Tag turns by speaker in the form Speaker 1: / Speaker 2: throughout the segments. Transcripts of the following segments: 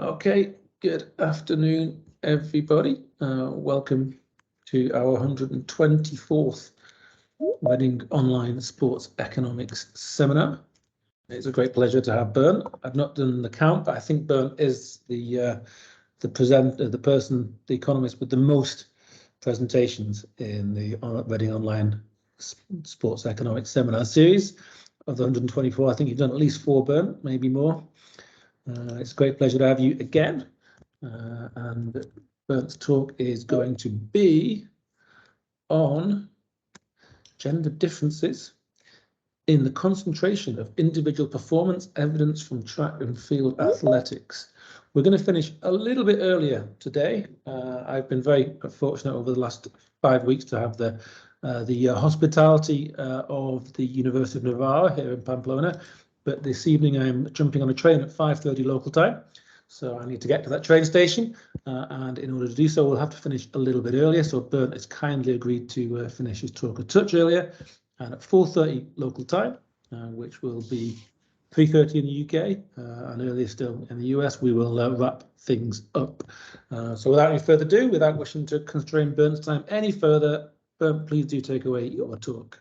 Speaker 1: Okay, good afternoon, everybody. Welcome to our 124th Reading Online Sports Economics Seminar. It's a great pleasure to have Bernd. I've not done the count, but I think Bernd is the economist with the most presentations in the Reading Online Sports Economics Seminar series. Of the 124, I think you've done at least 4, Bernd, maybe more. It's a great pleasure to have you again. And Bernd's talk is going to be on gender differences in the concentration of individual performance evidence from track and field athletics. We're going to finish a little bit earlier today. I've been very fortunate over the last 5 weeks to have the hospitality of the University of Navarra here in Pamplona. But this evening I'm jumping on a train at 5:30 local time. So I need to get to that train station, and in order to do so, we'll have to finish a little bit earlier. So Bernd has kindly agreed to finish his talk a touch earlier, and at 4:30 local time, which will be 3:30 in the UK and earlier still in the US, we will wrap things up. So without any further ado, without wishing to constrain Bernd's time any further, Bernd, please do take away your talk.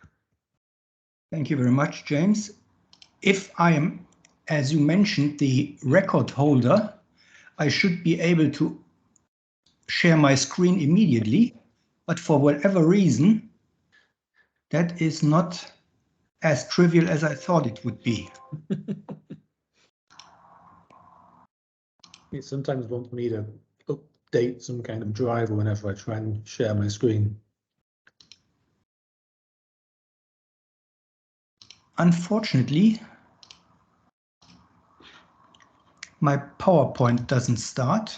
Speaker 2: Thank you very much, James. If I am, as you mentioned, the record holder, I should be able to share my screen immediately, but for whatever reason, that is not as trivial as I thought it would be.
Speaker 1: It sometimes wants me to update some kind of driver whenever I try and share my screen.
Speaker 2: Unfortunately, my PowerPoint doesn't start.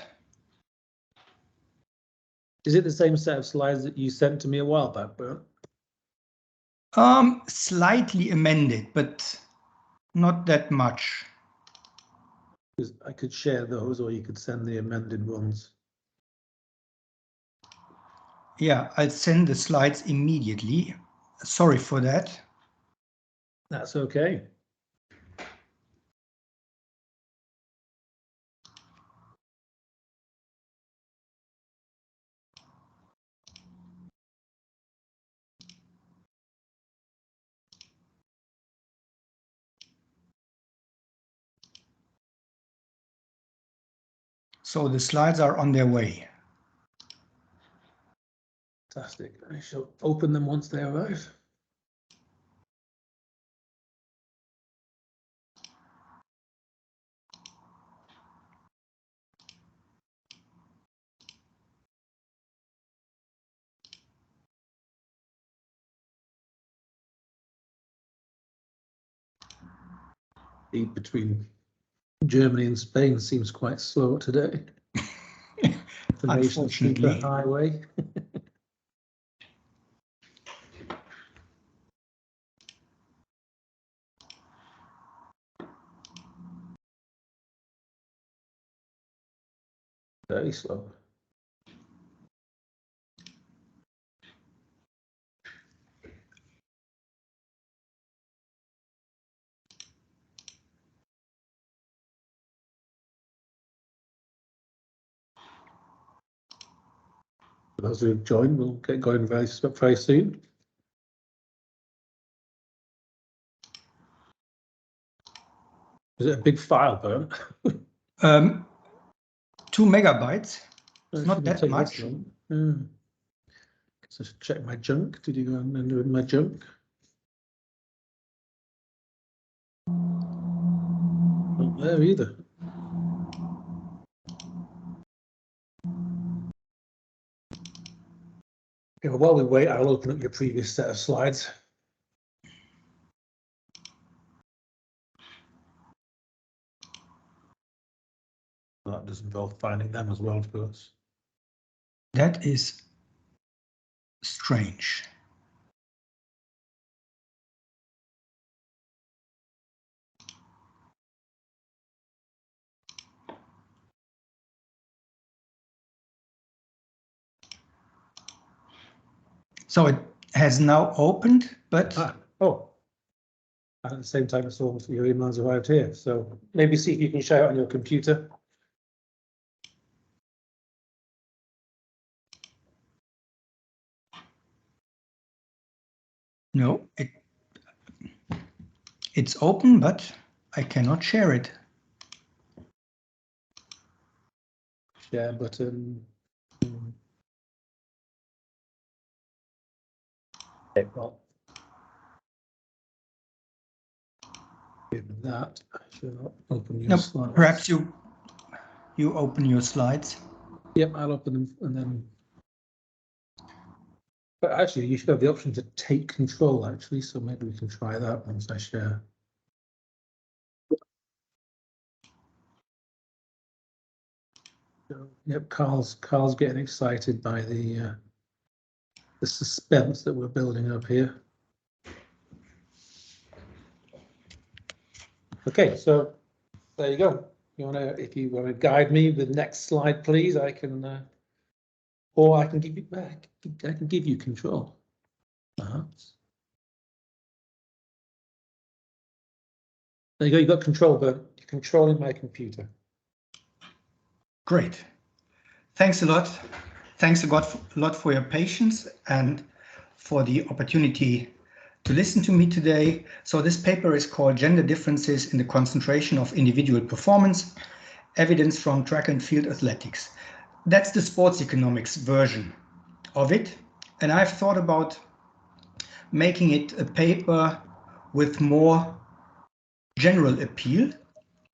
Speaker 1: Is it the same set of slides that you sent to me a while back, Bernd?
Speaker 2: Slightly amended, but not that much.
Speaker 1: Because I could share those, or you could send the amended ones.
Speaker 2: Yeah, I'll send the slides immediately. Sorry for that.
Speaker 1: That's okay.
Speaker 2: So the slides are on their way.
Speaker 1: Fantastic. I shall open them once they arrive. Between Germany and Spain seems quite slow today. Information superhighway. Very slow. For those who have joined, we'll get going very soon. Is it a big file, Bernd?
Speaker 2: 2 megabytes. It's not that much.
Speaker 1: So I should check my junk. Did you go and do it in my junk? Not there either. Okay, well, while we wait, I'll open up your previous set of slides. That does involve finding them as well, of course.
Speaker 2: That is strange. So it has now opened, but
Speaker 1: at the same time, it's almost your emails arrived here. So maybe see if you can share it on your computer.
Speaker 2: No, it's open, but I cannot share it.
Speaker 1: Share button. Okay, well, given that, I should open your
Speaker 2: No,
Speaker 1: slides.
Speaker 2: perhaps you open your slides.
Speaker 1: Yep, I'll open them and then. But actually, you should have the option to take control, actually, so maybe we can try that once I share. Yep, Carl's getting excited by the suspense that we're building up here. Okay, so there you go. If you want to guide me with the next slide, please, I can, or I can give you back. I can give you control. Perhaps. There you go. You got control, but you're controlling my computer.
Speaker 2: Great. Thanks a lot. Thanks a lot for your patience and for the opportunity to listen to me today. So this paper is called Gender Differences in the Concentration of Individual Performance, Evidence from Track and Field Athletics. That's the sports economics version of it. And I've thought about making it a paper with more general appeal.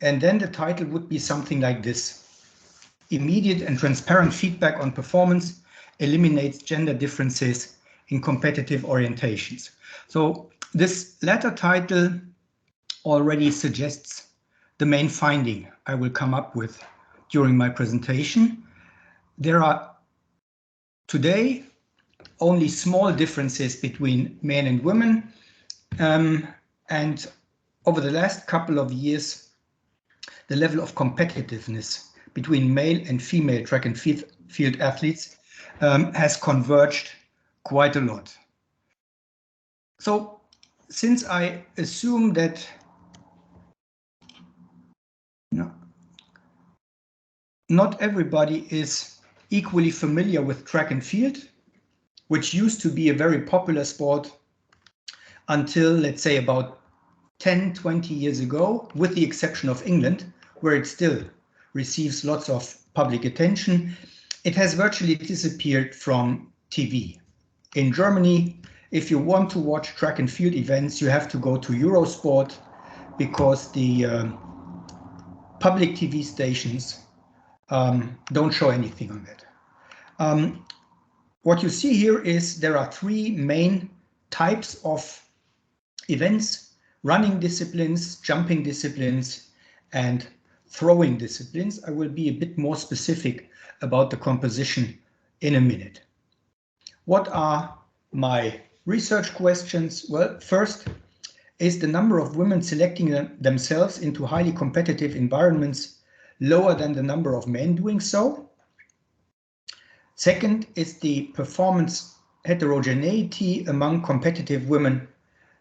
Speaker 2: And then the title would be something like this: Immediate and transparent feedback on performance eliminates gender differences in competitive orientations. So this latter title already suggests the main finding I will come up with during my presentation. There are today only small differences between men and women, and over the last couple of years, the level of competitiveness between male and female track and field athletes has converged quite a lot. So since I assume that not everybody is equally familiar with track and field, which used to be a very popular sport until, let's say, about 10, 20 years ago, with the exception of England, where it still receives lots of public attention, it has virtually disappeared from TV. In Germany, if you want to watch track and field events, you have to go to Eurosport because the public TV stations don't show anything on that. What you see here is there are three main types of events: running disciplines, jumping disciplines, and throwing disciplines. I will be a bit more specific about the composition in a minute. What are my research questions? Well, first, is the number of women selecting themselves into highly competitive environments lower than the number of men doing so? Second, is the performance heterogeneity among competitive women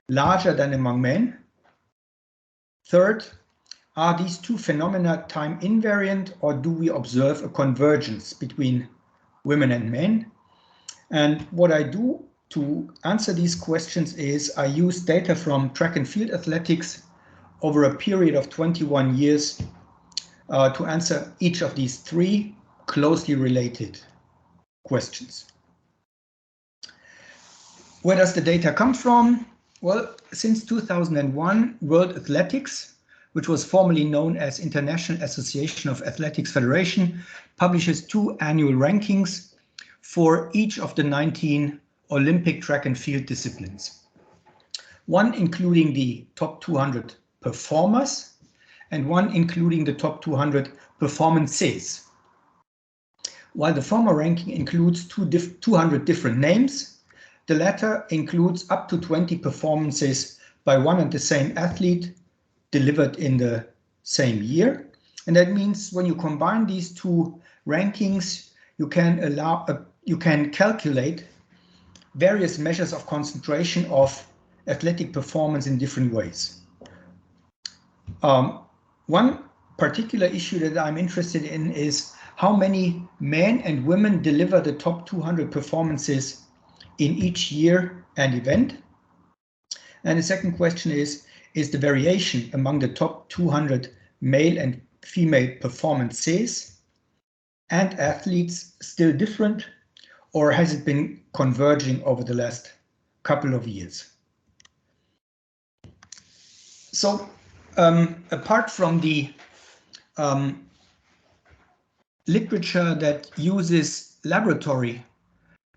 Speaker 2: larger than among men? Third, are these two phenomena time invariant, or do we observe a convergence between women and men? And what I do to answer these questions is I use data from track and field athletics over a period of 21 years to answer each of these three closely related questions. Where does the data come from? Well, since 2001, World Athletics, which was formerly known as International Association of Athletics Federation, publishes two annual rankings for each of the 19 Olympic track and field disciplines. One including the top 200 performers and one including the top 200 performances. While the former ranking includes 200 different names, the latter includes up to 20 performances by one and the same athlete delivered in the same year. And that means when you combine these two rankings, you can calculate various measures of concentration of athletic performance in different ways. One particular issue that I'm interested in is how many men and women deliver the top 200 performances in each year and event. And the second question is the variation among the top 200 male and female performances and athletes still different, or has it been converging over the last couple of years? So apart from the literature that uses laboratory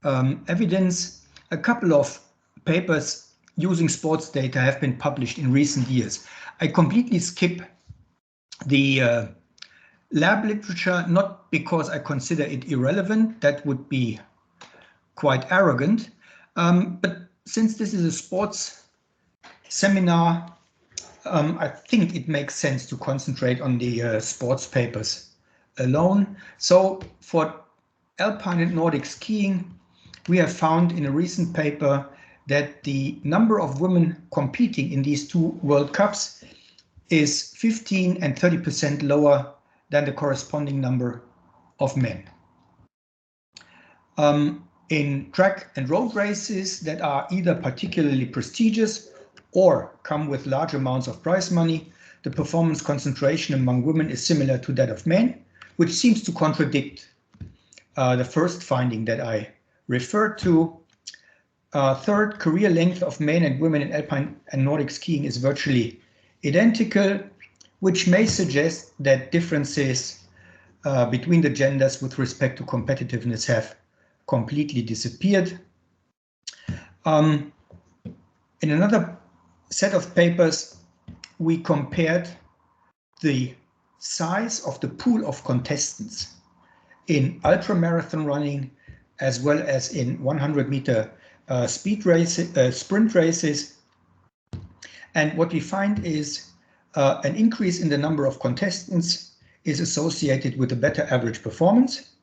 Speaker 2: evidence, a couple of papers using sports data have been published in recent years. I completely skip the lab literature, not because I consider it irrelevant, that would be quite arrogant, but since this is a sports seminar, I think it makes sense to concentrate on the sports papers alone. So for alpine and Nordic skiing, we have found in a recent paper that the number of women competing in these two World Cups is 15% and 30% lower than the corresponding number of men. In track and road races that are either particularly prestigious or come with large amounts of prize money, the performance concentration among women is similar to that of men, which seems to contradict the first finding that I referred to. Third, career length of men and women in alpine and Nordic skiing is virtually identical, which may suggest that differences between the genders with respect to competitiveness have completely disappeared. In another set of papers, we compared the size of the pool of contestants in ultramarathon running as well as in 100-meter sprint races. And what we find is an increase in the number of contestants is associated with a better average performance,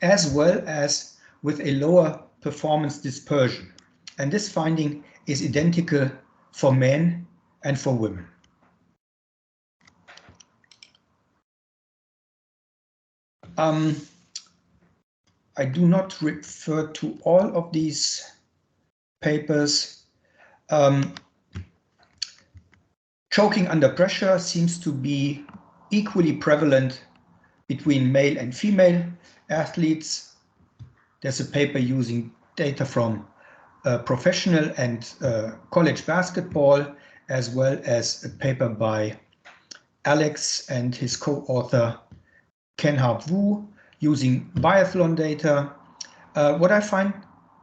Speaker 2: as well as with a lower performance dispersion. And this finding is identical for men and for women. I do not refer to all of these papers. Choking under pressure seems to be equally prevalent between male and female athletes. There's a paper using data from professional and college basketball, as well as a paper by Alex and his co-author Kenhard Wu using biathlon data. What I find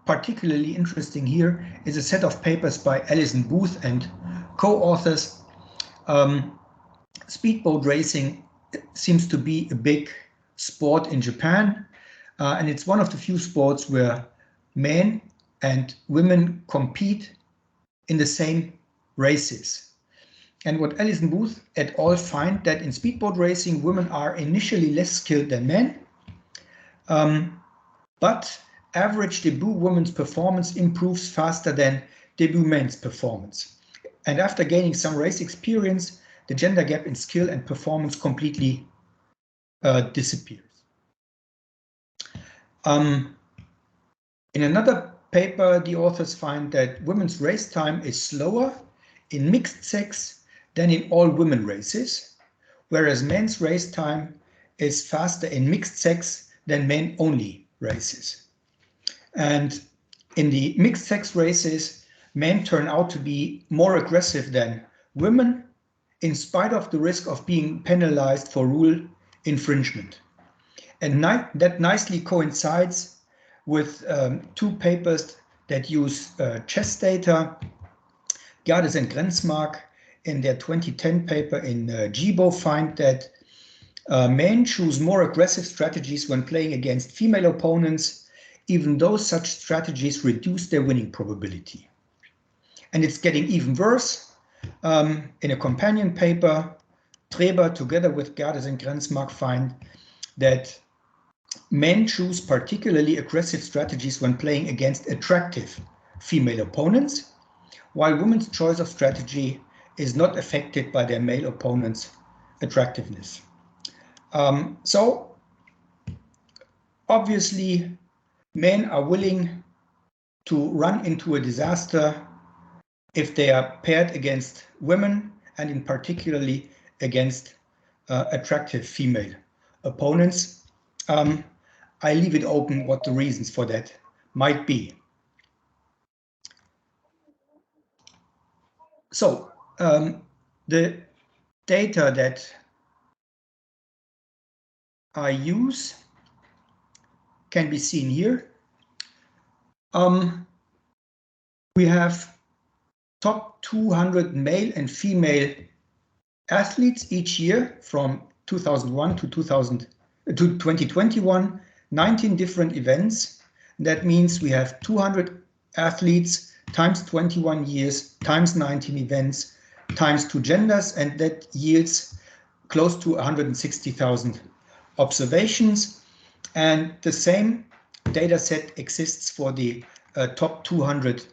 Speaker 2: particularly interesting here is a set of papers by Alison Booth and co-authors. Speedboat racing seems to be a big sport in Japan, and it's one of the few sports where men and women compete in the same races. And what Alison Booth et al. Find that in speedboat racing, women are initially less skilled than men, but average debut women's performance improves faster than debut men's performance. And after gaining some race experience, the gender gap in skill and performance completely disappears. In another paper, the authors find that women's race time is slower in mixed sex than in all women races, whereas men's race time is faster in mixed sex than men only races. And in the mixed sex races, men turn out to be more aggressive than women, in spite of the risk of being penalized for rule infringement. And that nicely coincides with two papers that use chess data. Gerdes and Grenzmark in their 2010 paper in JIBO find that men choose more aggressive strategies when playing against female opponents, even though such strategies reduce their winning probability. And it's getting even worse. In a companion paper, Treber, together with Gerdes and Grenzmark, find that men choose particularly aggressive strategies when playing against attractive female opponents, while women's choice of strategy is not affected by their male opponent's attractiveness. So obviously, men are willing to run into a disaster if they are paired against women and in particularly against attractive female opponents. I leave it open what the reasons for that might be. So the data that I use can be seen here. We have top 200 male and female athletes each year from 2001 to 2021, 19 different events. That means we have 200 athletes times 21 years times 19 events times 2 genders, and that yields close to 160,000 observations. And the same data set exists for the top 200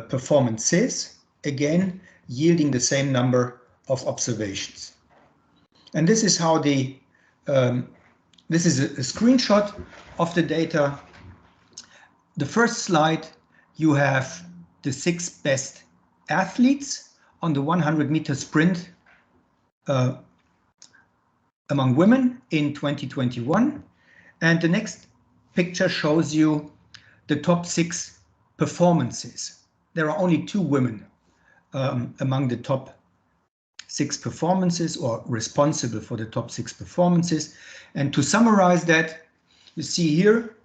Speaker 2: performances, again yielding the same number of observations. And this is how the this is a screenshot of the data. The first slide, you have the 6 best athletes on the 100-meter sprint among women in 2021. And the next picture shows you the top 6 performances. There are only 2 women among the top 6 performances, or responsible for the top 6 performances. And to summarize that, you see here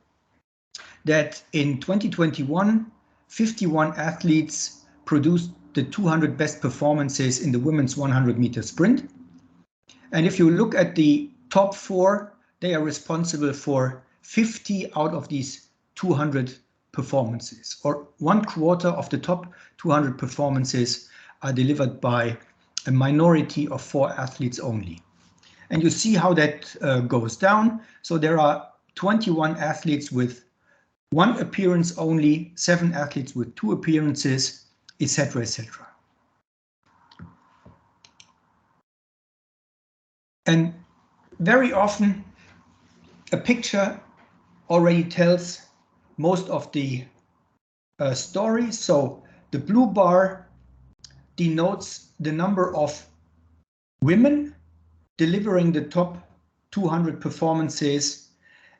Speaker 2: that in 2021, 51 athletes produced the 200 best performances in the women's 100-meter sprint. And if you look at the top 4, they are responsible for 50 out of these 200 performances, or 1/4 of the top 200 performances are delivered by a minority of 4 athletes only. And you see how that goes down. So there are 21 athletes with 1 appearance only, 7 athletes with 2 appearances, etc., etc. And very often a picture already tells most of the story. So the blue bar denotes the number of women delivering the top 200 performances,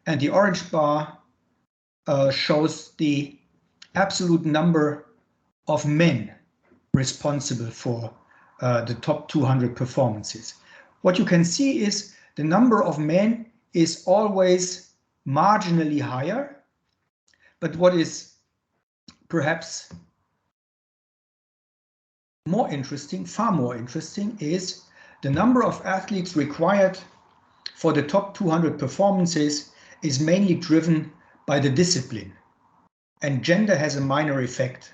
Speaker 2: and the orange bar shows the absolute number of men responsible for the top 200 performances. What you can see is the number of men is always marginally higher, but what is perhaps more interesting, far more interesting, is the number of athletes required for the top 200 performances is mainly driven by the discipline, and gender has a minor effect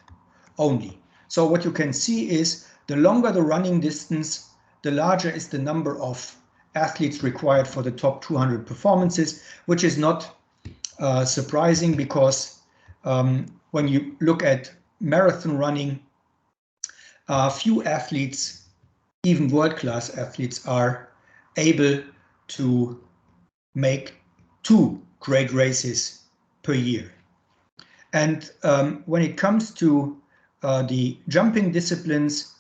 Speaker 2: only. So what you can see is the longer the running distance, the larger is the number of athletes required for the top 200 performances, which is not surprising, because when you look at marathon running, few athletes, even world-class athletes, are able to make 2 great races per year. And when it comes to the jumping disciplines,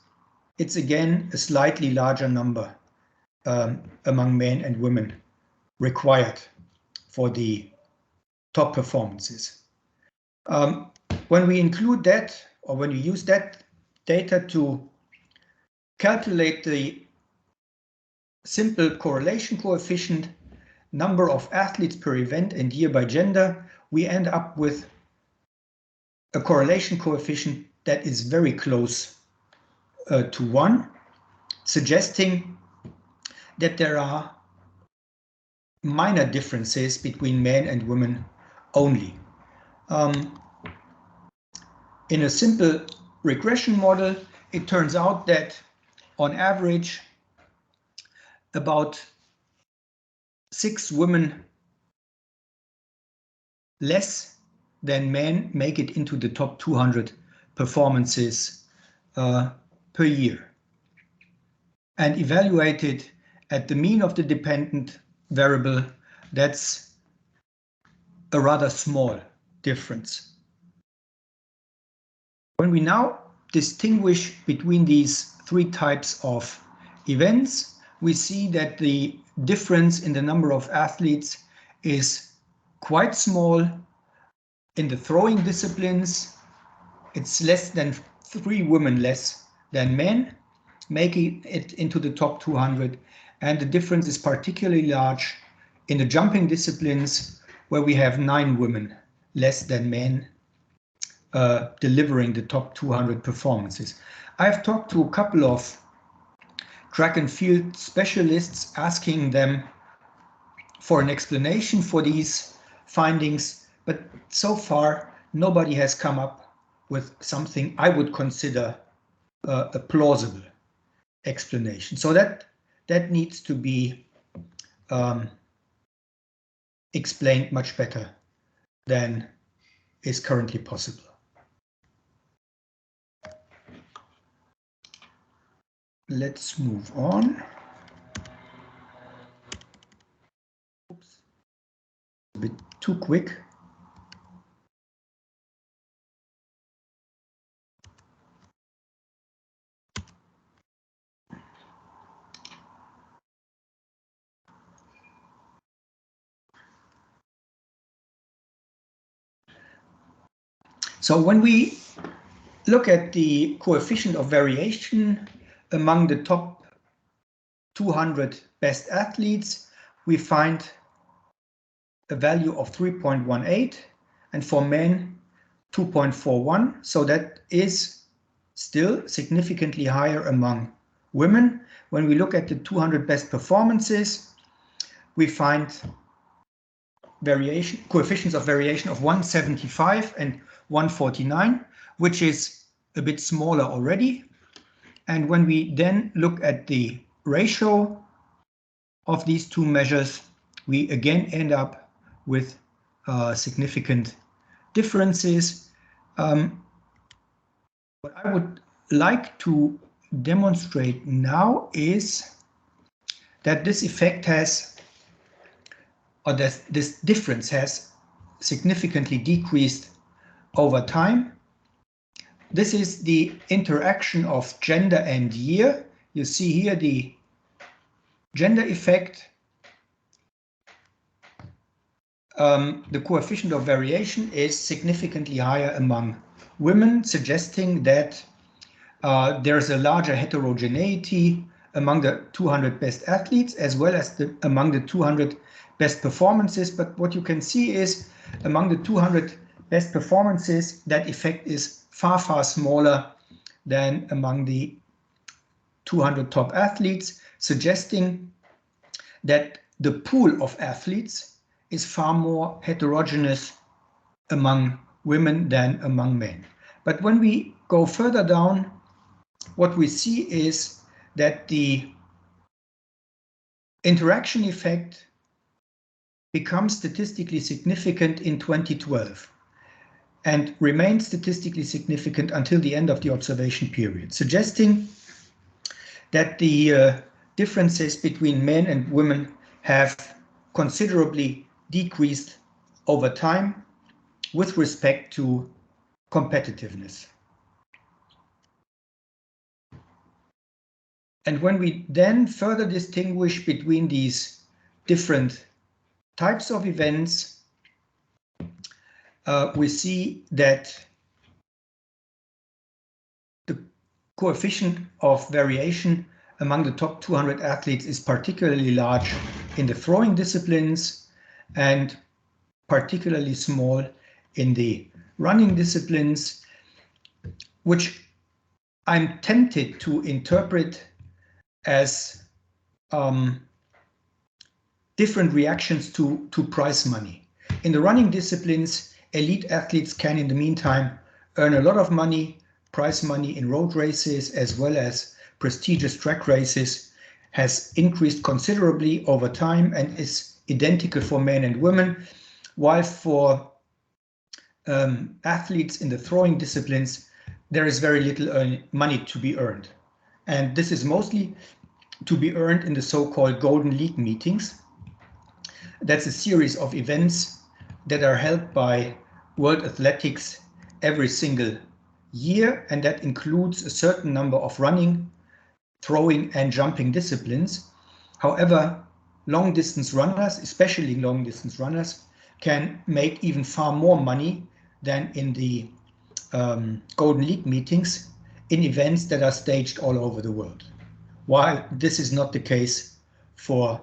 Speaker 2: it's again a slightly larger number among men and women required for the top performances. When we include that, or when you use that data to calculate the simple correlation coefficient, number of athletes per event and year by gender, we end up with a correlation coefficient that is very close to 1, suggesting that there are minor differences between men and women only. In a simple regression model, it turns out that on average about 6 women less than men make it into the top 200 performances per year. And evaluated at the mean of the dependent variable, that's a rather small difference. When we now distinguish between these three types of events, we see that the difference in the number of athletes is quite small. In the throwing disciplines, it's less than 3 women less than men, making it into the top 200. And the difference is particularly large in the jumping disciplines, where we have 9 women less than men delivering the top 200 performances. I've talked to a couple of track and field specialists, asking them for an explanation for these findings, but so far nobody has come up with something I would consider a plausible explanation. So that needs to be explained much better than is currently possible. Let's move on. Oops. A bit too quick. So when we look at the coefficient of variation among the top 200 best athletes, we find a value of 3.18, and for men 2.41. So that is still significantly higher among women. When we look at the 200 best performances, we find coefficients of variation of 175 and 149, which is a bit smaller already. And when we then look at the ratio of these two measures, we again end up with significant differences. What I would like to demonstrate now is that this effect has, or that this difference has significantly decreased over time. This is the interaction of gender and year. You see here the gender effect. The coefficient of variation is significantly higher among women, suggesting that there's a larger heterogeneity among the 200 best athletes, as well as among the 200 best performances. But what you can see is, among the 200 best performances, that effect is far, far smaller than among the 200 top athletes, suggesting that the pool of athletes is far more heterogeneous among women than among men. But when we go further down, what we see is that the interaction effect becomes statistically significant in 2012 and remains statistically significant until the end of the observation period, suggesting that the differences between men and women have considerably decreased over time with respect to competitiveness. And when we then further distinguish between these different types of events, we see that the coefficient of variation among the top 200 athletes is particularly large in the throwing disciplines and particularly small in the running disciplines, which I'm tempted to interpret as different reactions to prize money. In the running disciplines, elite athletes can, in the meantime, earn a lot of money. Prize money in road races as well as prestigious track races has increased considerably over time and is identical for men and women, while for athletes in the throwing disciplines, there is very little money to be earned. And this is mostly to be earned in the so-called Golden League meetings. That's a series of events that are held by World Athletics every single year, and that includes a certain number of running, throwing, and jumping disciplines. However, long distance runners, especially long distance runners, can make even far more money than in the Golden League meetings in events that are staged all over the world. While this is not the case for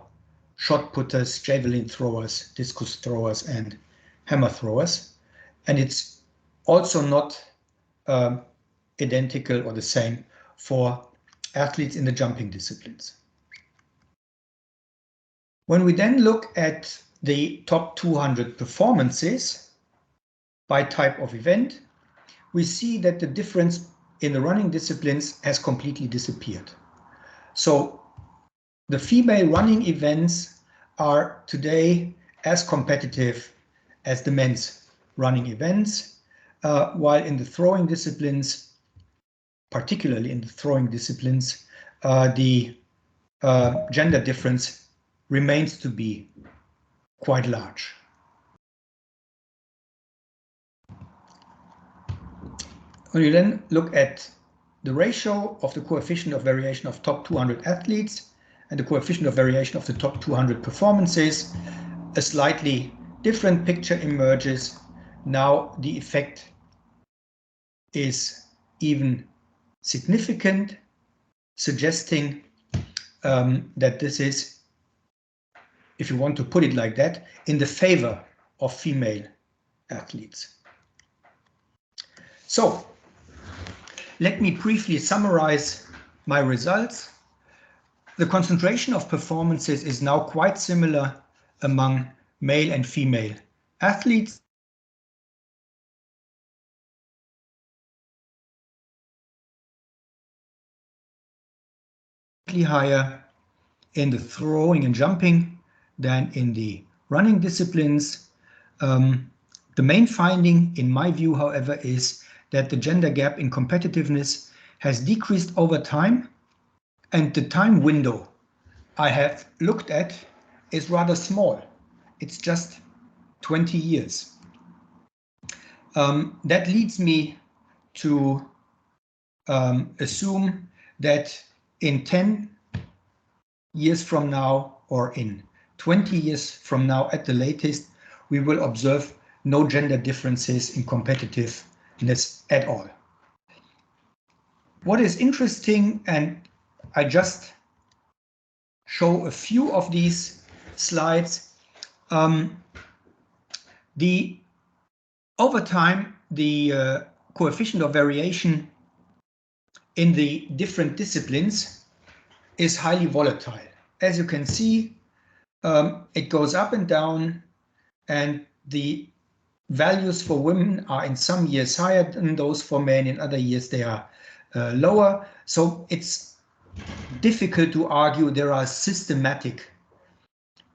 Speaker 2: shot putters, javelin throwers, discus throwers, and hammer throwers. And it's also not identical or the same for athletes in the jumping disciplines. When we then look at the top 200 performances by type of event, we see that the difference in the running disciplines has completely disappeared. So the female running events are today as competitive as the men's running events, while in the throwing disciplines, particularly in the throwing disciplines, the gender difference remains to be quite large. When you then look at the ratio of the coefficient of variation of top 200 athletes and the coefficient of variation of the top 200 performances, a slightly different picture emerges. Now the effect is even significant, suggesting that this is, if you want to put it like that, in the favor of female athletes. So let me briefly summarize my results. The concentration of performances is now quite similar among male and female athletes. Higher in the throwing and jumping than in the running disciplines. The main finding, in my view, however, is that the gender gap in competitiveness has decreased over time, and the time window I have looked at is rather small. It's just 20 years. That leads me to assume that in 10 years from now, or in 20 years from now at the latest, we will observe no gender differences in competitiveness at all. What is interesting, and I just show a few of these slides, over time, the coefficient of variation in the different disciplines is highly volatile. As you can see, it goes up and down, and the values for women are in some years higher than those for men, in other years they are lower. So it's difficult to argue there are systematic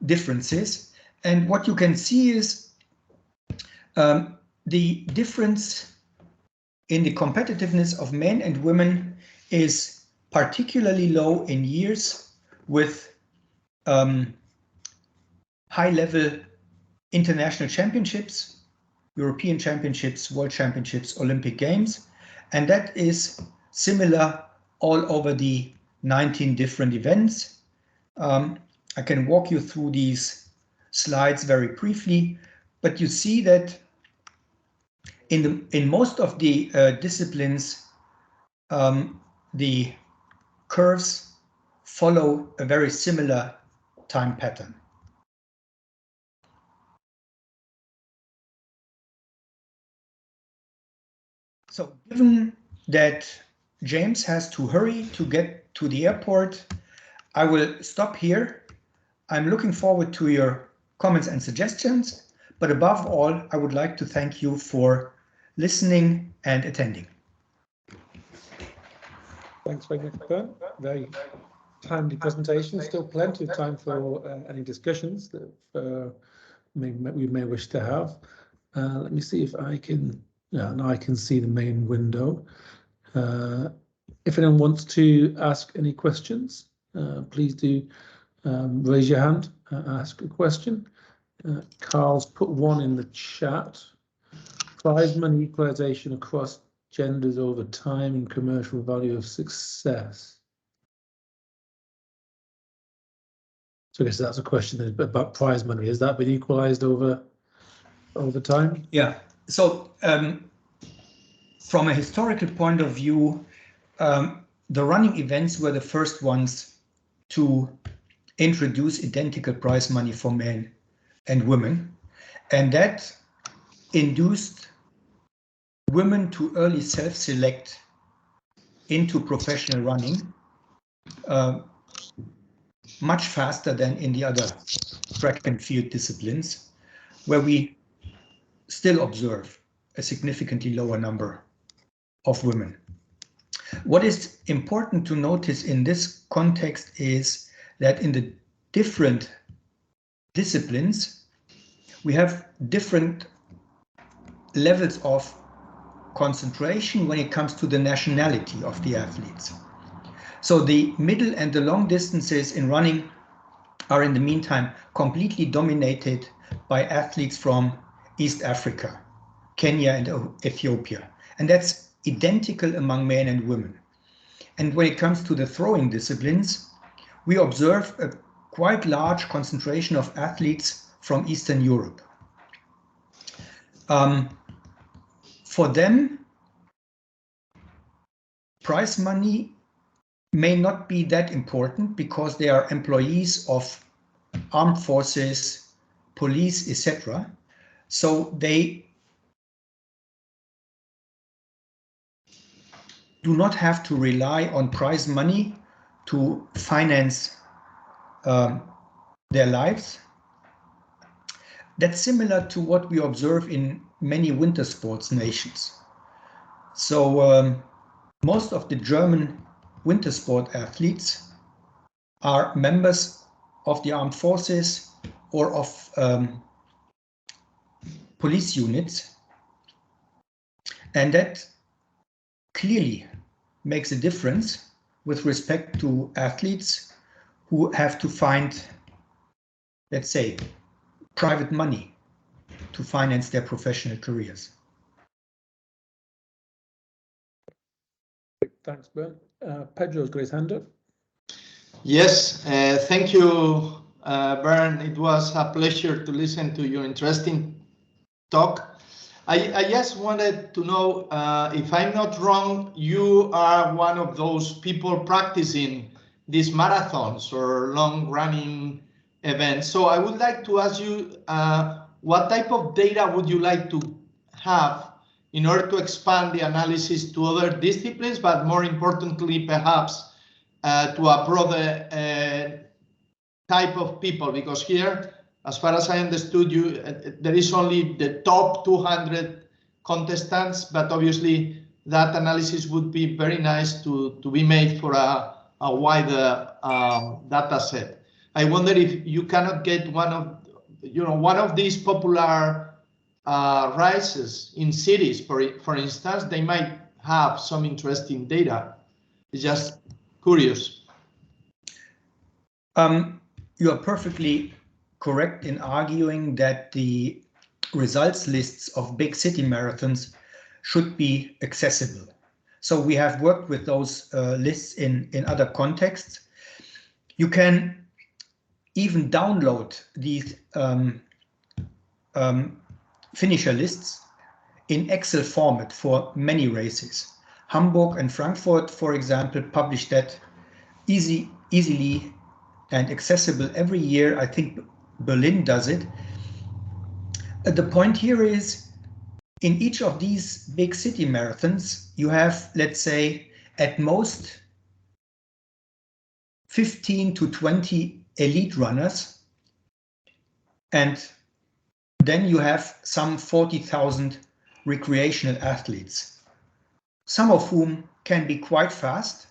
Speaker 2: differences. And what you can see is the difference in the competitiveness of men and women is particularly low in years with high-level international championships, European championships, world championships, Olympic Games, and that is similar all over the 19 different events. I can walk you through these slides very briefly, but you see that in most of the disciplines, the curves follow a very similar time pattern. So given that James has to hurry to get to the airport, I will stop here. I'm looking forward to your comments and suggestions, but above all, I would like to thank you for listening and attending.
Speaker 1: Thanks very much, Bernd. Very timely presentation. Still plenty of time for any discussions that we may wish to have. Let me see if I can. Yeah, now I can see the main window. If anyone wants to ask any questions, please do raise your hand and ask a question. Carl's put one in the chat. Prize money equalization across genders over time and commercial value of success. So I guess that's a question about prize money. Has that been equalized over time?
Speaker 2: Yeah. So from a historical point of view, the running events were the first ones to introduce identical prize money for men and women, and that induced women to early self-select into professional running much faster than in the other track and field disciplines, where we still observe a significantly lower number of women. What is important to notice in this context is that in the different disciplines, we have different levels of concentration when it comes to the nationality of the athletes. So the middle and the long distances in running are in the meantime completely dominated by athletes from East Africa, Kenya and Ethiopia. And that's identical among men and women. And when it comes to the throwing disciplines, we observe a quite large concentration of athletes from Eastern Europe. For them, prize money may not be that important because they are employees of armed forces, police, etc. So they do not have to rely on prize money to finance their lives. That's similar to what we observe in many winter sports nations. So most of the German winter sport athletes are members of the armed forces or of police units, and that clearly makes a difference with respect to athletes who have to find, let's say, private money to finance their professional careers.
Speaker 1: Thanks, Bernd. Pedro's got his hand up.
Speaker 3: Yes, thank you, Bernd. It was a pleasure to listen to your interesting talk. I just wanted to know, if I'm not wrong, you are one of those people practicing these marathons or long running events. So I would like to ask you, what type of data would you like to have in order to expand the analysis to other disciplines, but more importantly, perhaps to a broader type of people? Because here, as far as I understood you, there is only the top 200 contestants, but obviously that analysis would be very nice to be made for a wider data set. I wonder if you cannot get one of these popular races in cities, for instance. They might have some interesting data. It's just curious.
Speaker 2: You are perfectly correct in arguing that the results lists of big city marathons should be accessible. So we have worked with those lists in other contexts. You can even download these finisher lists in Excel format for many races. Hamburg and Frankfurt, for example, publish that easily and accessible every year. I think Berlin does it. The point here is, in each of these big city marathons, you have, let's say, at most 15 to 20 elite runners, and then you have some 40,000 recreational athletes, some of whom can be quite fast,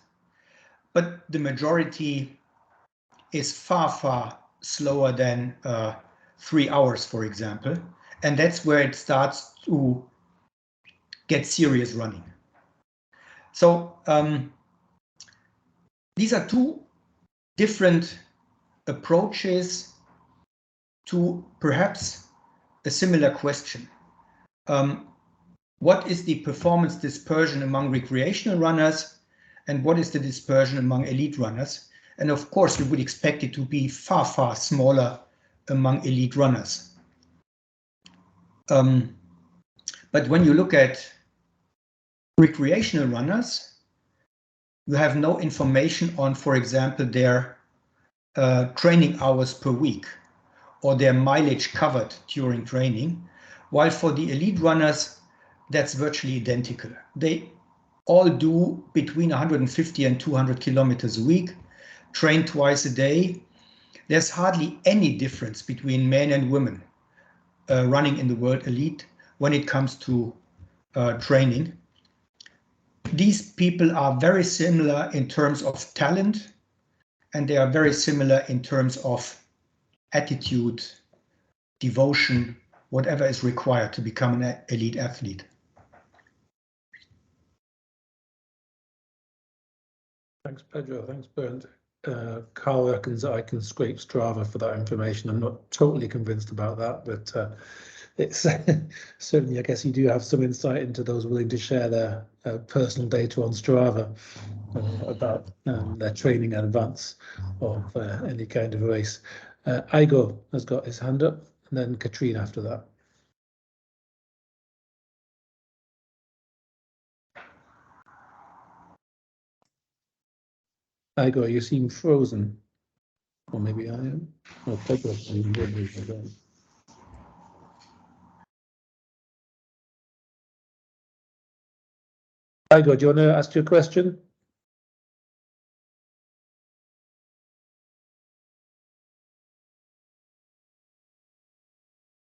Speaker 2: but the majority is far slower than 3 hours, for example. And that's where it starts to get serious running. So these are two different approaches to perhaps a similar question. what is the performance dispersion among recreational runners and what is the dispersion among elite runners. And of course, you would expect it to be far, far smaller among elite runners. But when you look at recreational runners, you have no information on, for example, their training hours per week or their mileage covered during training, while for the elite runners, that's virtually identical. They all do between 150 and 200 kilometers a week, train twice a day. There's hardly any difference between men and women running in the world elite when it comes to training. These people are very similar in terms of talent, and they are very similar in terms of attitude, devotion, whatever is required to become an elite athlete.
Speaker 1: Thanks, Pedro. Thanks, Bernd. Carl reckons that I can scrape Strava for that information. I'm not totally convinced about that, but it's certainly, I guess you do have some insight into those willing to share their personal data on Strava about their training in advance of any kind of race. Igor has got his hand up, and then Katrine after that. Igor, you seem frozen. Or maybe I am. Oh, Pedro. Igor, do you want to ask your question?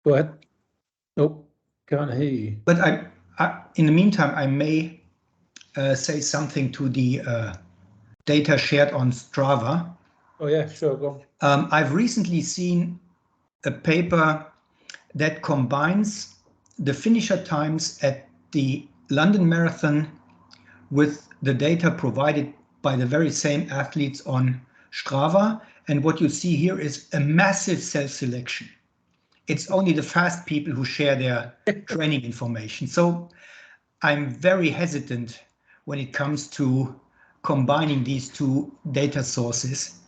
Speaker 1: Go ahead. Nope, can't hear you.
Speaker 2: But in the meantime, I may say something to the data shared on Strava.
Speaker 1: Oh yeah, sure, go on.
Speaker 2: I've recently seen a paper that combines the finisher times at the London Marathon with the data provided by the very same athletes on Strava. And what you see here is a massive self-selection. It's only the fast people who share their training information. So I'm very hesitant when it comes to combining these two data sources.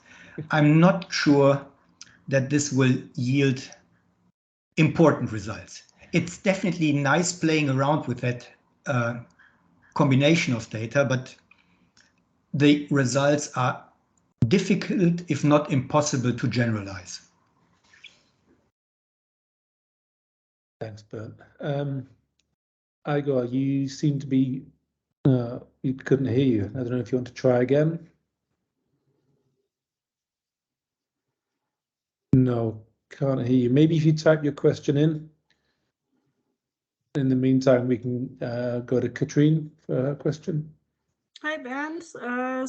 Speaker 2: I'm not sure that this will yield important results. It's definitely nice playing around with that combination of data, but the results are difficult, if not impossible, to generalize.
Speaker 1: Thanks, Bernd. Igor, you seem to be, you couldn't hear you. I don't know if you want to try again. No, can't hear you. Maybe if you type your question in. In the meantime, we can go to Katrine for her question.
Speaker 4: Hi, Bernd.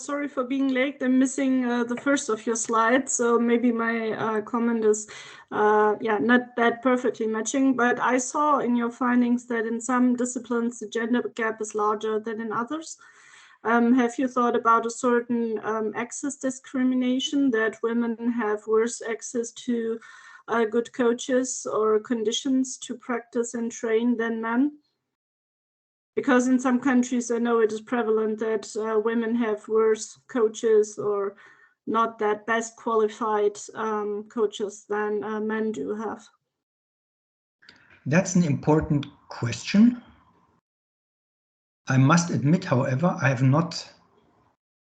Speaker 4: Sorry for being late. I'm missing the first of your slides, so maybe my comment is not that perfectly matching, but I saw in your findings that in some disciplines the gender gap is larger than in others. Have you thought about a certain access discrimination, that women have worse access to good coaches or conditions to practice and train than men? Because in some countries, I know it is prevalent that women have worse coaches or not that best qualified coaches than men do have.
Speaker 2: That's an important question. I must admit, however, I have not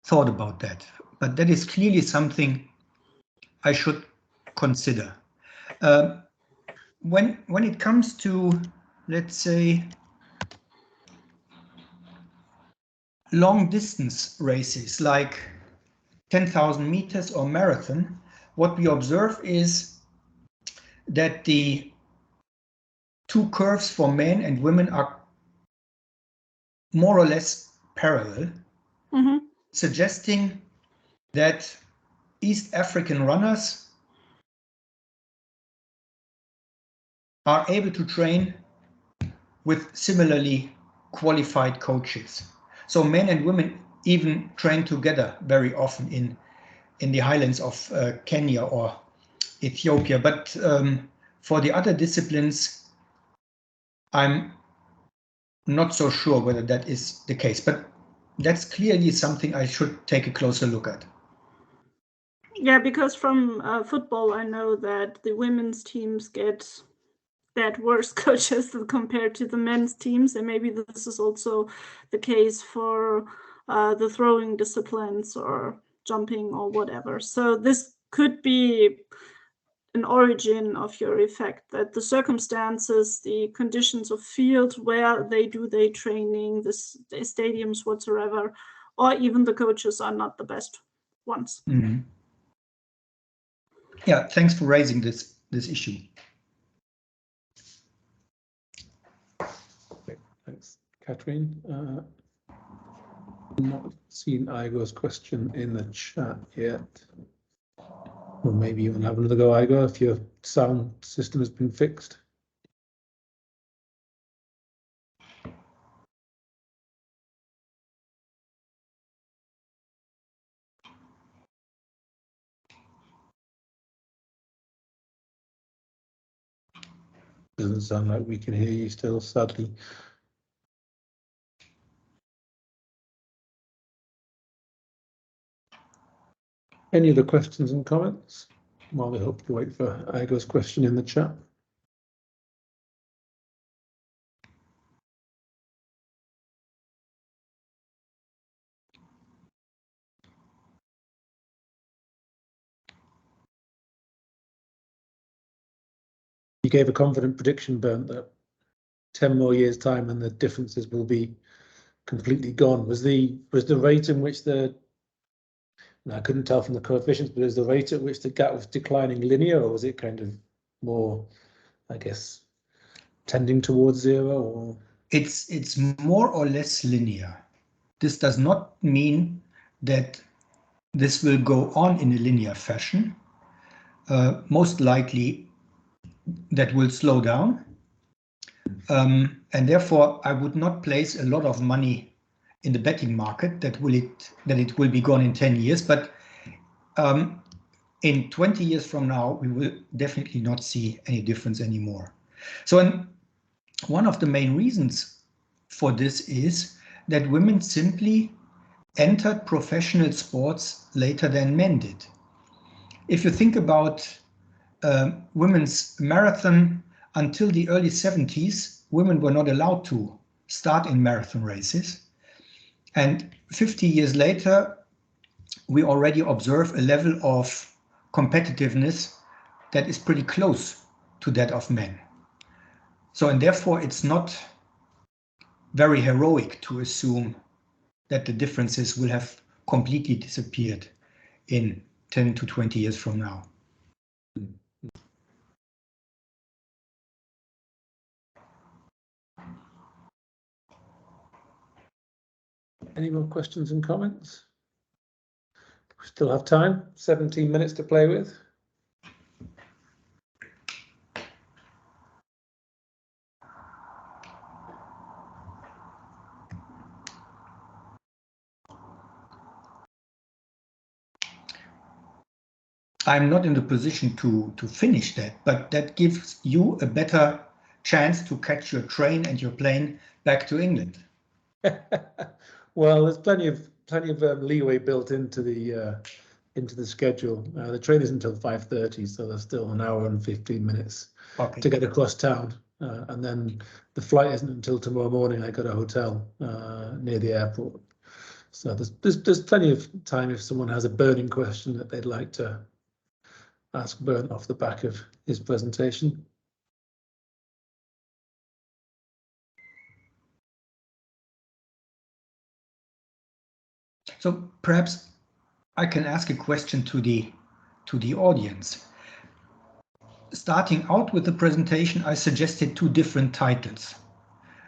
Speaker 2: thought about that, but that is clearly something I should consider. When it comes to, let's say, long distance races like 10,000 meters or marathon, what we observe is that the two curves for men and women are more or less parallel, suggesting that East African runners are able to train with similarly qualified coaches. So men and women even train together very often in the highlands of Kenya or Ethiopia. But for the other disciplines, I'm not so sure whether that is the case, but that's clearly something I should take a closer look at.
Speaker 4: Yeah, because from football, I know that the women's teams get that worse coaches compared to the men's teams, and maybe this is also the case for the throwing disciplines or jumping or whatever. So this could be an origin of your effect, that the circumstances, the conditions of field where they do their training, the stadiums whatsoever, or even the coaches are not the best ones.
Speaker 2: Mm-hmm. Yeah, thanks for raising this issue.
Speaker 1: Okay, thanks, Catherine. Not seen Igor's question in the chat yet. Or maybe you want to have another go, Igor, if your sound system has been fixed. Doesn't sound like we can hear you still, sadly. Any other questions and comments? While we hope to wait for Igor's question in the chat. You gave a confident prediction, Bernd, that 10 more years' time and the differences will be completely gone. Was the rate in which I couldn't tell from the coefficients, but is the rate at which the gap was declining linear, or was it kind of more, I guess, tending towards zero? Or
Speaker 2: It's more or less linear. This does not mean that this will go on in a linear fashion. Most likely that will slow down. And therefore, I would not place a lot of money in the betting market that it will be gone in 10 years. But in 20 years from now, we will definitely not see any difference anymore. So one of the main reasons for this is that women simply entered professional sports later than men did. If you think about women's marathon, until the early 70s, women were not allowed to start in marathon races. And 50 years later, we already observe a level of competitiveness that is pretty close to that of men. So, and therefore, it's not very heroic to assume that the differences will have completely disappeared in 10 to 20 years from now.
Speaker 1: any more questions and comments? We still have time, 17 minutes to play with.
Speaker 2: I'm not in the position to finish that, but that gives you a better chance to catch your train and your plane back to England.
Speaker 1: Well, there's plenty of leeway built into the schedule. The train isn't until 5:30, so there's still an hour and 15 minutes to get across town, and then the flight isn't until tomorrow morning. I got a hotel near the airport, so there's plenty of time if someone has a burning question that they'd like to ask Bernd off the back of his presentation.
Speaker 2: So perhaps I can ask a question to the audience. Starting out with the presentation, I suggested two different titles,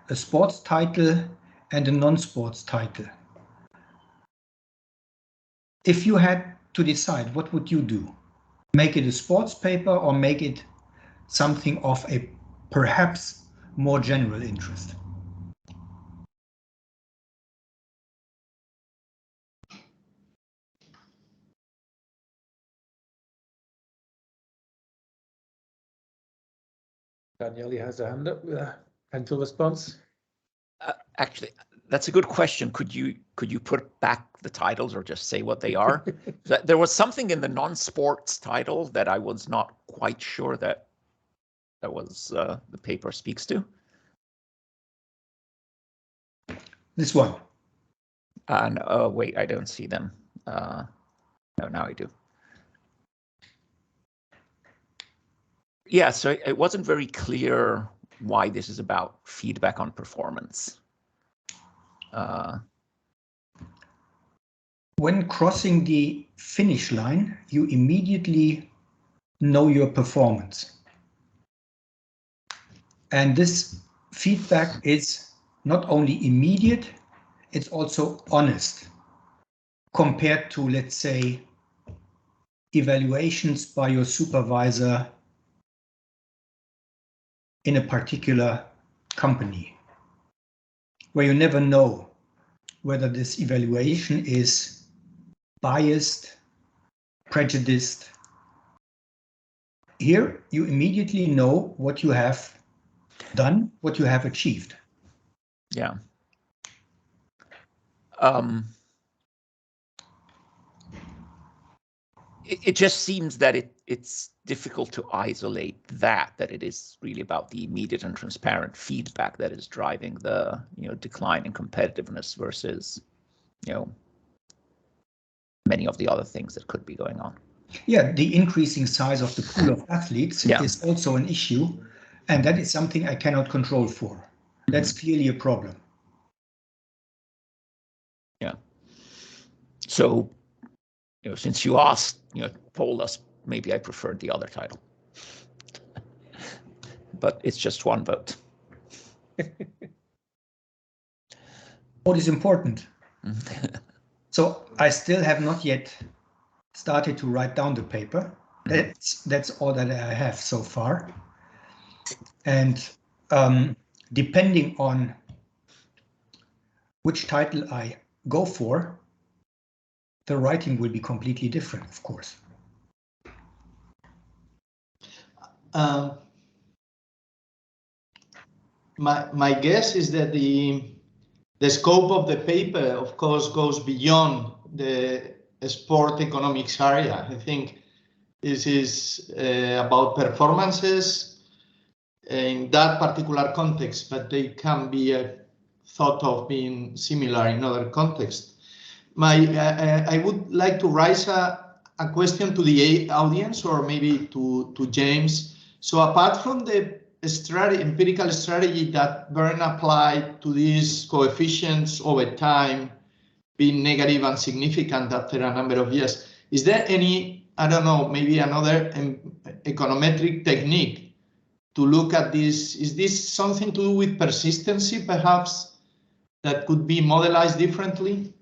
Speaker 2: a sports title and a non-sports title. If you had to decide, what would you do? Make it a sports paper or make it something of a perhaps more general interest?
Speaker 1: Daniele has a hand up with a pencil response.
Speaker 5: Actually, that's a good question. Could you put back the titles or just say what they are? There was something in the non-sports title that I was not quite sure that was the paper speaks to.
Speaker 2: This one.
Speaker 5: And wait, I don't see them. No, now I do. Yeah, so it wasn't very clear why this is about feedback on performance.
Speaker 2: When crossing the finish line, you immediately know your performance. And this feedback is not only immediate, it's also honest compared to, let's say, evaluations by your supervisor in a particular company, where you never know whether this evaluation is biased, prejudiced. Here, you immediately know what you have done, what you have achieved.
Speaker 5: Yeah. It just seems that it's difficult to isolate that it is really about the immediate and transparent feedback that is driving the decline in competitiveness versus many of the other things that could be going on.
Speaker 2: Yeah, the increasing size of the pool of athletes is also an issue, and that is something I cannot control for. That's clearly a problem.
Speaker 5: Yeah. So, since you asked, polled us, maybe I preferred the other title. But it's just one vote.
Speaker 2: What is important? So I still have not yet started to write down the paper. That's all that I have so far. And depending on which title I go for, the writing will be completely different, of course.
Speaker 3: My guess is that the scope of the paper, of course, goes beyond the sport economics area. I think this is about performances in that particular context, but they can be thought of being similar in other contexts. I would like to raise a question to the audience, or maybe to James. So apart from the empirical strategy that Bernd applied to these coefficients over time being negative and significant after a number of years, is there any, I don't know, maybe another econometric technique to look at this? Is this something to do with persistency, perhaps, that could be modelized differently?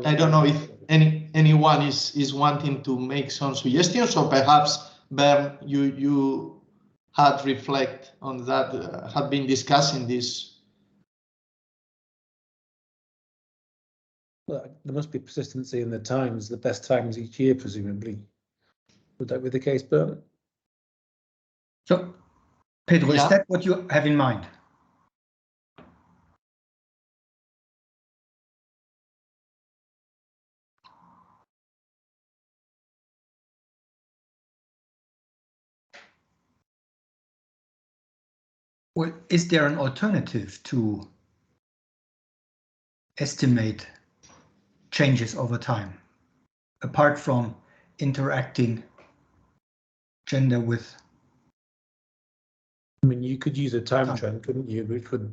Speaker 3: I don't know if anyone is wanting to make some suggestions, or perhaps, Bernd, you had reflect on that, had been discussing this.
Speaker 1: Well, there must be persistency in the times, the best times each year, presumably. Would that be the case, Bernd?
Speaker 2: So, Pedro, is that what you have in mind? Well, is there an alternative to estimate changes over time, apart from interacting gender with?
Speaker 1: I mean, you could use a time trend, couldn't you, which would,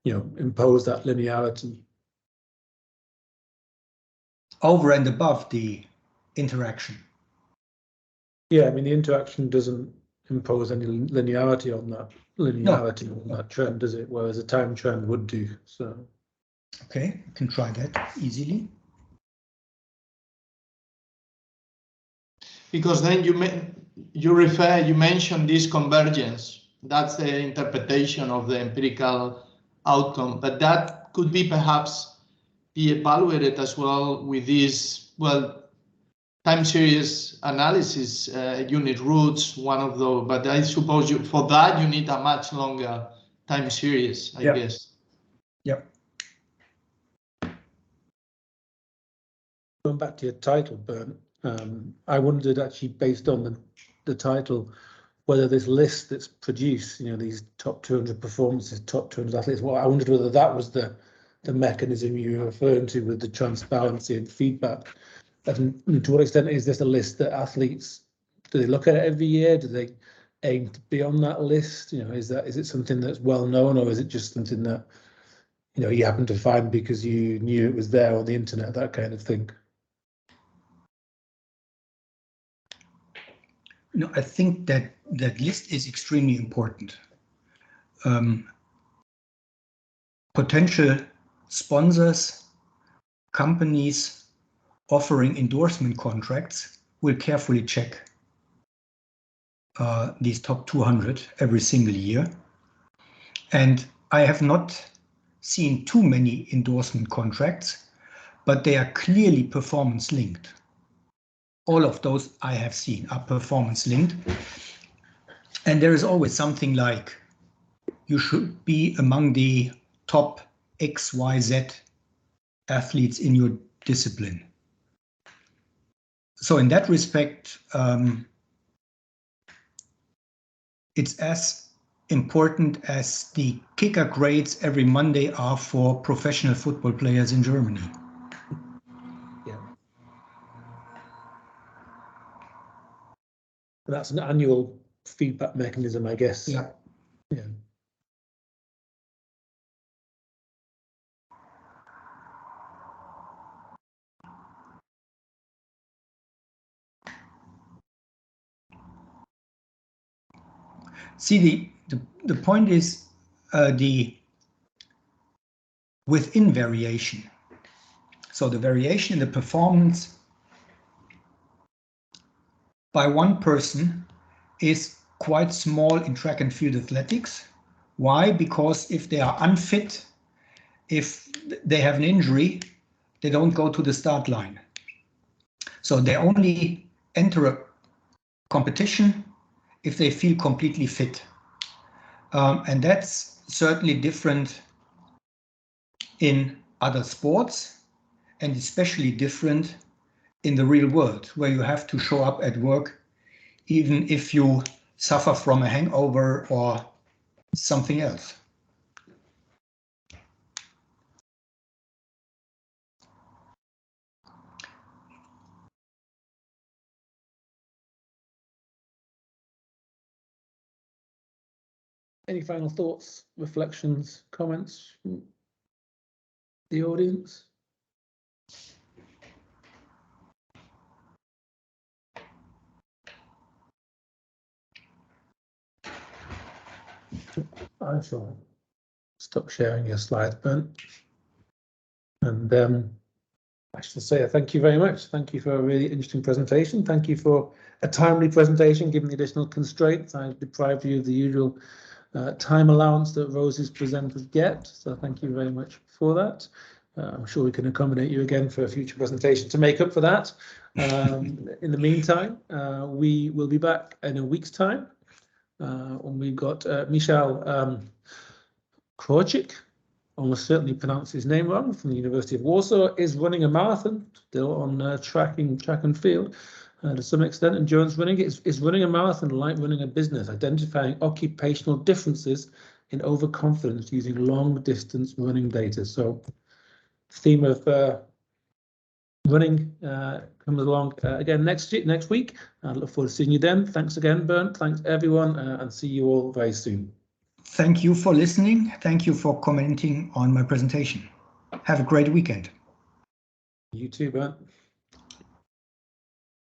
Speaker 1: impose that linearity
Speaker 2: over and above the interaction.
Speaker 1: Yeah, I mean, the interaction doesn't impose any linearity on that trend, does it? Whereas a time trend would do. So,
Speaker 2: okay, you can try that easily.
Speaker 3: Because then you mentioned this convergence. That's the interpretation of the empirical outcome, but that could be perhaps be evaluated as well with this. Well, time series analysis unit roots, one of those, but I suppose for that you need a much longer time series, I guess.
Speaker 2: Yep.
Speaker 1: Going back to your title, Bernd, I wondered actually based on the title, whether this list that's produced, these top 200 performances, top 200 athletes, well, I wondered whether that was the mechanism you were referring to with the transparency and feedback. And to what extent is this a list that athletes, do they look at it every year? Do they aim to be on that list? Is it something that's well known, or is it just something that you happen to find because you knew it was there on the internet, that kind of thing?
Speaker 2: No, I think that list is extremely important. Potential sponsors, companies offering endorsement contracts will carefully check these top 200 every single year. And I have not seen too many endorsement contracts, but they are clearly performance linked. All of those I have seen are performance linked. And there is always something like, you should be among the top XYZ athletes in your discipline. So in that respect, it's as important as the kicker grades every Monday are for professional football players in Germany.
Speaker 1: Yeah. And that's an annual feedback mechanism, I guess.
Speaker 2: Yeah.
Speaker 1: Yeah.
Speaker 2: See, the point is within variation. So the variation in the performance by one person is quite small in track and field athletics. Why? Because if they are unfit, if they have an injury, they don't go to the start line. So they only enter a competition if they feel completely fit. And that's certainly different in other sports, and especially different in the real world, where you have to show up at work even if you suffer from a hangover or something else.
Speaker 1: Any final thoughts, reflections, comments from the audience? I shall stop sharing your slides, Bernd. And I should say thank you very much. Thank you for a really interesting presentation. Thank you for a timely presentation, given the additional constraints. I deprived you of the usual time allowance that Rose's presenters get. So thank you very much for that. I'm sure we can accommodate you again for a future presentation to make up for that. In the meantime, we will be back in a week's time when we've got Michał Krawczyk, almost certainly pronounced his name wrong, from the University of Warsaw, is running a marathon, still on track and field to some extent. Endurance running is running a marathon like running a business, identifying occupational differences in overconfidence using long distance running data. So theme of running comes along again next week. I look forward to seeing you then. Thanks again, Bernd. Thanks everyone, and see you all very soon.
Speaker 2: Thank you for listening. Thank you for commenting on my presentation. Have a great weekend.
Speaker 1: You too, Bernd.